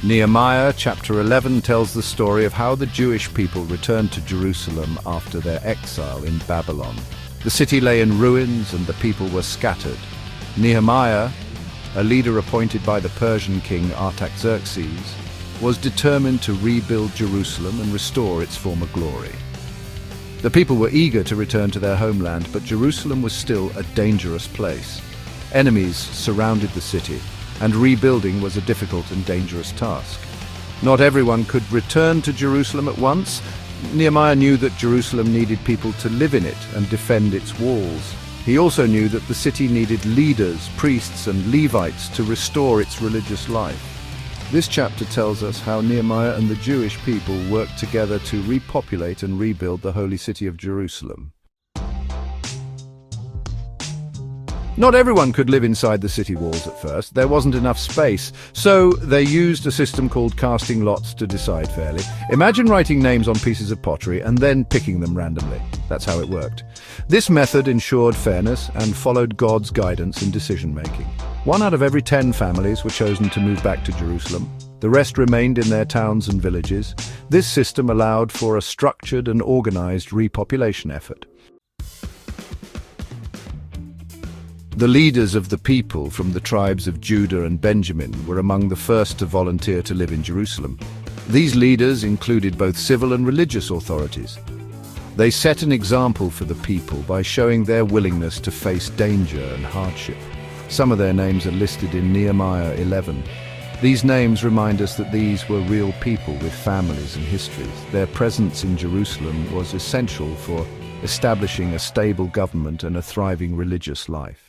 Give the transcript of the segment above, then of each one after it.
Nehemiah chapter 11 tells the story of how the Jewish people returned to Jerusalem after their exile in Babylon. The city lay in ruins and the people were scattered. Nehemiah, a leader appointed by the Persian king Artaxerxes, was determined to rebuild Jerusalem and restore its former glory. The people were eager to return to their homeland, but Jerusalem was still a dangerous place. Enemies surrounded the city, and rebuilding was a difficult and dangerous task. Not everyone could return to Jerusalem at once. Nehemiah knew that Jerusalem needed people to live in it and defend its walls. He also knew that the city needed leaders, priests, and Levites to restore its religious life. This chapter tells us how Nehemiah and the Jewish people worked together to repopulate and rebuild the holy city of Jerusalem. Not everyone could live inside the city walls at first. There wasn't enough space, so they used a system called casting lots to decide fairly. Imagine writing names on pieces of pottery and then picking them randomly. That's how it worked. This method ensured fairness and followed God's guidance in decision-making. 1 out of every 10 families were chosen to move back to Jerusalem. The rest remained in their towns and villages. This system allowed for a structured and organized repopulation effort. The leaders of the people from the tribes of Judah and Benjamin were among the first to volunteer to live in Jerusalem. These leaders included both civil and religious authorities. They set an example for the people by showing their willingness to face danger and hardship. Some of their names are listed in Nehemiah 11. These names remind us that these were real people with families and histories. Their presence in Jerusalem was essential for establishing a stable government and a thriving religious life.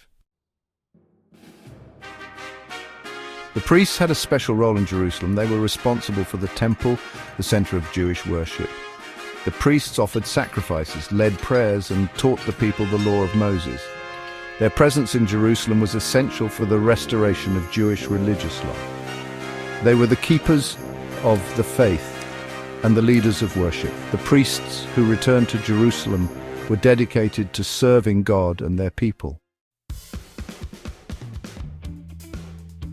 The priests had a special role in Jerusalem. They were responsible for the temple, the center of Jewish worship. The priests offered sacrifices, led prayers, and taught the people the law of Moses. Their presence in Jerusalem was essential for the restoration of Jewish religious life. They were the keepers of the faith and the leaders of worship. The priests who returned to Jerusalem were dedicated to serving God and their people.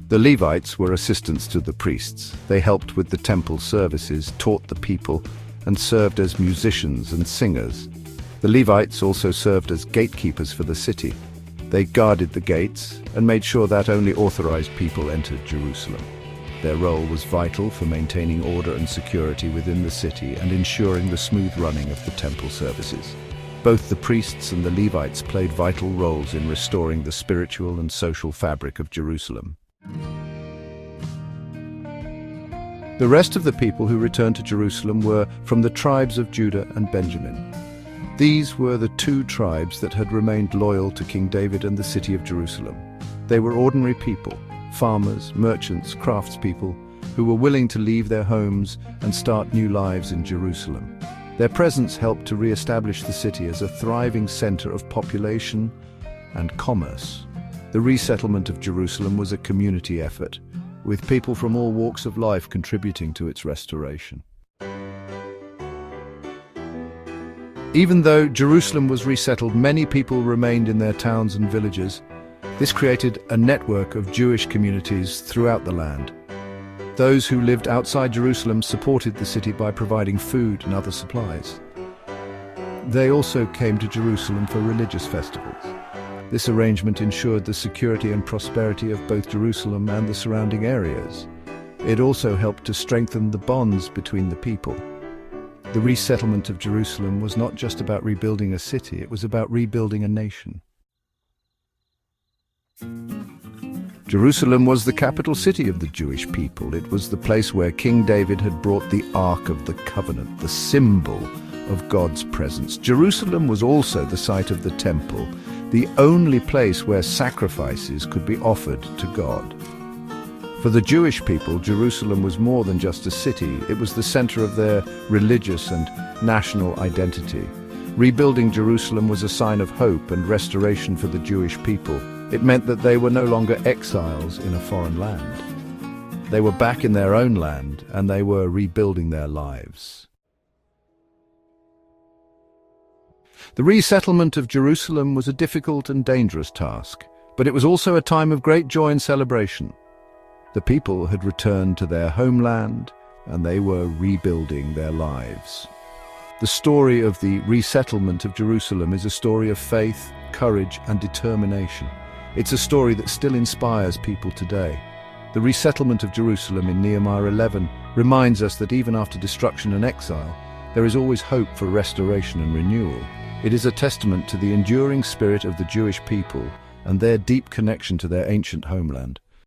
The Levites were assistants to the priests. They helped with the temple services, taught the people, and served as musicians and singers. The Levites also served as gatekeepers for the city. They guarded the gates and made sure that only authorized people entered Jerusalem. Their role was vital for maintaining order and security within the city and ensuring the smooth running of the temple services. Both the priests and the Levites played vital roles in restoring the spiritual and social fabric of Jerusalem. The rest of the people who returned to Jerusalem were from the tribes of Judah and Benjamin. These were the 2 tribes that had remained loyal to King David and the city of Jerusalem. They were ordinary people, farmers, merchants, craftspeople, who were willing to leave their homes and start new lives in Jerusalem. Their presence helped to re-establish the city as a thriving center of population and commerce. The resettlement of Jerusalem was a community effort, with people from all walks of life contributing to its restoration. Even though Jerusalem was resettled, many people remained in their towns and villages. This created a network of Jewish communities throughout the land. Those who lived outside Jerusalem supported the city by providing food and other supplies. They also came to Jerusalem for religious festivals. This arrangement ensured the security and prosperity of both Jerusalem and the surrounding areas. It also helped to strengthen the bonds between the people. The resettlement of Jerusalem was not just about rebuilding a city, it was about rebuilding a nation. Jerusalem was the capital city of the Jewish people. It was the place where King David had brought the Ark of the Covenant, the symbol of God's presence. Jerusalem was also the site of the temple, the only place where sacrifices could be offered to God. For the Jewish people, Jerusalem was more than just a city. It was the center of their religious and national identity. Rebuilding Jerusalem was a sign of hope and restoration for the Jewish people. It meant that they were no longer exiles in a foreign land. They were back in their own land, and they were rebuilding their lives. The resettlement of Jerusalem was a difficult and dangerous task, but it was also a time of great joy and celebration. The people had returned to their homeland, and they were rebuilding their lives. The story of the resettlement of Jerusalem is a story of faith, courage, and determination. It's a story that still inspires people today. The resettlement of Jerusalem in Nehemiah 11 reminds us that even after destruction and exile, there is always hope for restoration and renewal. It is a testament to the enduring spirit of the Jewish people and their deep connection to their ancient homeland.